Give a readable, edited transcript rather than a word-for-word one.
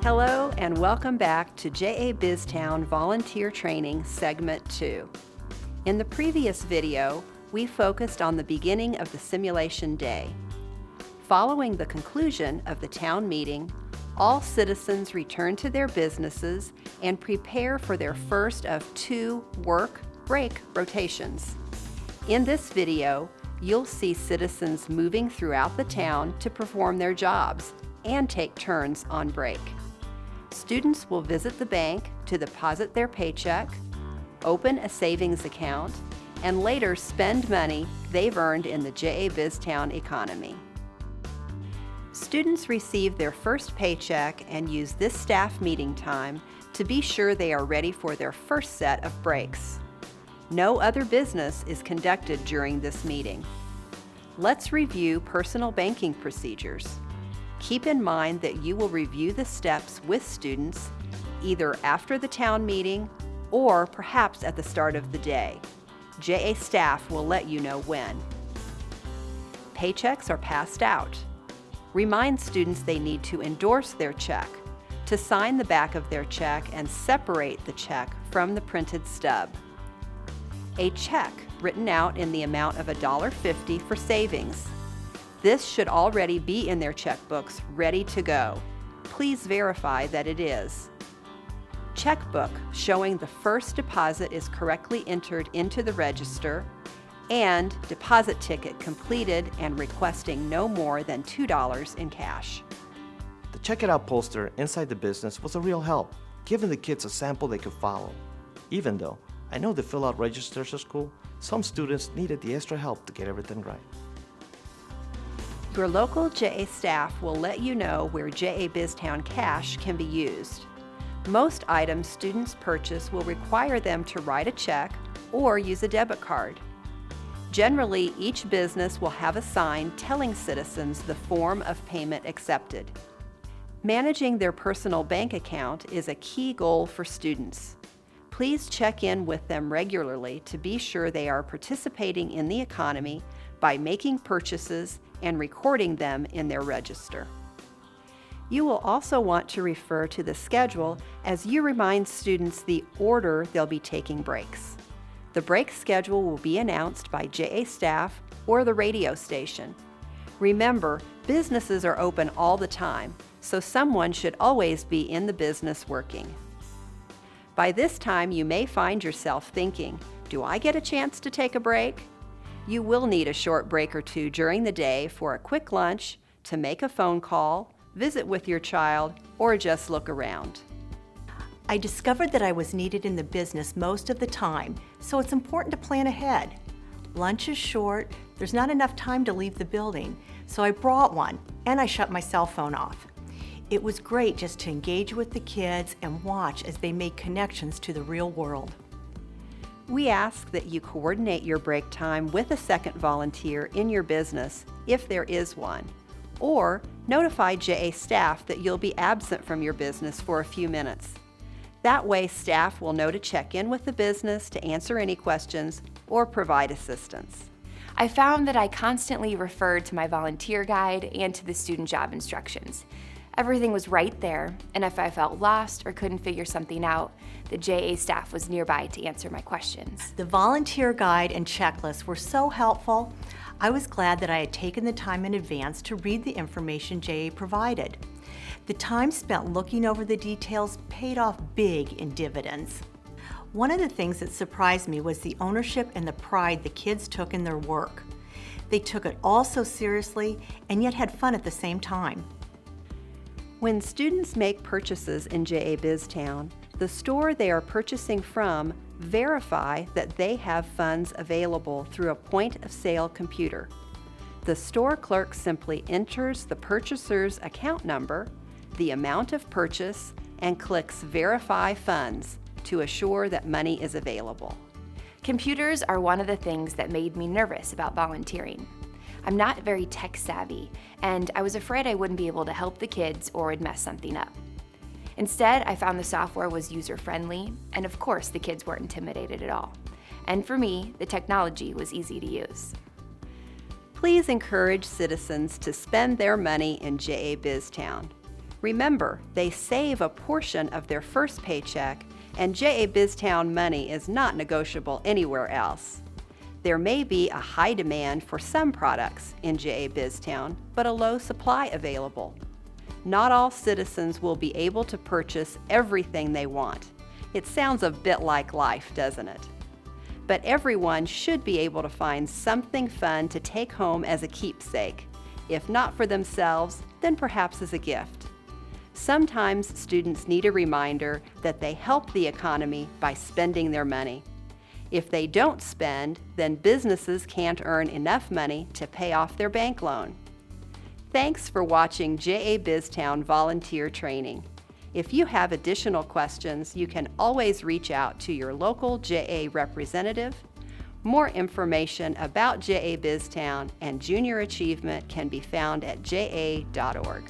Hello and welcome back to JA BizTown Volunteer Training Segment 2. In the previous video, we focused on the beginning of the simulation day. Following the conclusion of the town meeting, all citizens return to their businesses and prepare for their first of 2 work-break rotations. In this video, you'll see citizens moving throughout the town to perform their jobs and take turns on break. Students will visit the bank to deposit their paycheck, open a savings account, and later spend money they've earned in the JA BizTown economy. Students receive their first paycheck and use this staff meeting time to be sure they are ready for their first set of breaks. No other business is conducted during this meeting. Let's review personal banking procedures. Keep in mind that you will review the steps with students either after the town meeting or perhaps at the start of the day. JA staff will let you know when. Paychecks are passed out. Remind students they need to endorse their check, to sign the back of their check and separate the check from the printed stub. A check written out in the amount of $1.50 for savings. This should already be in their checkbooks, ready to go. Please verify that it is. Checkbook showing the first deposit is correctly entered into the register, and deposit ticket completed and requesting no more than $2 in cash. The Check It Out poster inside the business was a real help, giving the kids a sample they could follow. Even though I know the fill-out registers are cool, some students needed the extra help to get everything right. Your local JA staff will let you know where JA BizTown cash can be used. Most items students purchase will require them to write a check or use a debit card. Generally, each business will have a sign telling citizens the form of payment accepted. Managing their personal bank account is a key goal for students. Please check in with them regularly to be sure they are participating in the economy by making purchases and recording them in their register. You will also want to refer to the schedule as you remind students the order they'll be taking breaks. The break schedule will be announced by JA staff or the radio station. Remember, businesses are open all the time, so someone should always be in the business working. By this time, you may find yourself thinking, do I get a chance to take a break? You will need a short break or two during the day for a quick lunch, to make a phone call, visit with your child, or just look around. I discovered that I was needed in the business most of the time, so it's important to plan ahead. Lunch is short, there's not enough time to leave the building, so I brought one and I shut my cell phone off. It was great just to engage with the kids and watch as they made connections to the real world. We ask that you coordinate your break time with a second volunteer in your business, if there is one, or notify JA staff that you'll be absent from your business for a few minutes. That way, staff will know to check in with the business to answer any questions or provide assistance. I found that I constantly referred to my volunteer guide and to the student job instructions. Everything was right there, and if I felt lost or couldn't figure something out, the JA staff was nearby to answer my questions. The volunteer guide and checklist were so helpful. I was glad that I had taken the time in advance to read the information JA provided. The time spent looking over the details paid off big in dividends. One of the things that surprised me was the ownership and the pride the kids took in their work. They took it all so seriously and yet had fun at the same time. When students make purchases in JA BizTown, the store they are purchasing from verify that they have funds available through a point-of-sale computer. The store clerk simply enters the purchaser's account number, the amount of purchase, and clicks Verify Funds to assure that money is available. Computers are one of the things that made me nervous about volunteering. I'm not very tech savvy, and I was afraid I wouldn't be able to help the kids or would mess something up. Instead, I found the software was user-friendly, and of course the kids weren't intimidated at all. And for me, the technology was easy to use. Please encourage citizens to spend their money in JA BizTown. Remember, they save a portion of their first paycheck, and JA BizTown money is not negotiable anywhere else. There may be a high demand for some products in JA BizTown, but a low supply available. Not all citizens will be able to purchase everything they want. It sounds a bit like life, doesn't it? But everyone should be able to find something fun to take home as a keepsake. If not for themselves, then perhaps as a gift. Sometimes students need a reminder that they help the economy by spending their money. If they don't spend, then businesses can't earn enough money to pay off their bank loan. Thanks for watching JA BizTown Volunteer Training. If you have additional questions, you can always reach out to your local JA representative. More information about JA BizTown and junior achievement can be found at ja.org.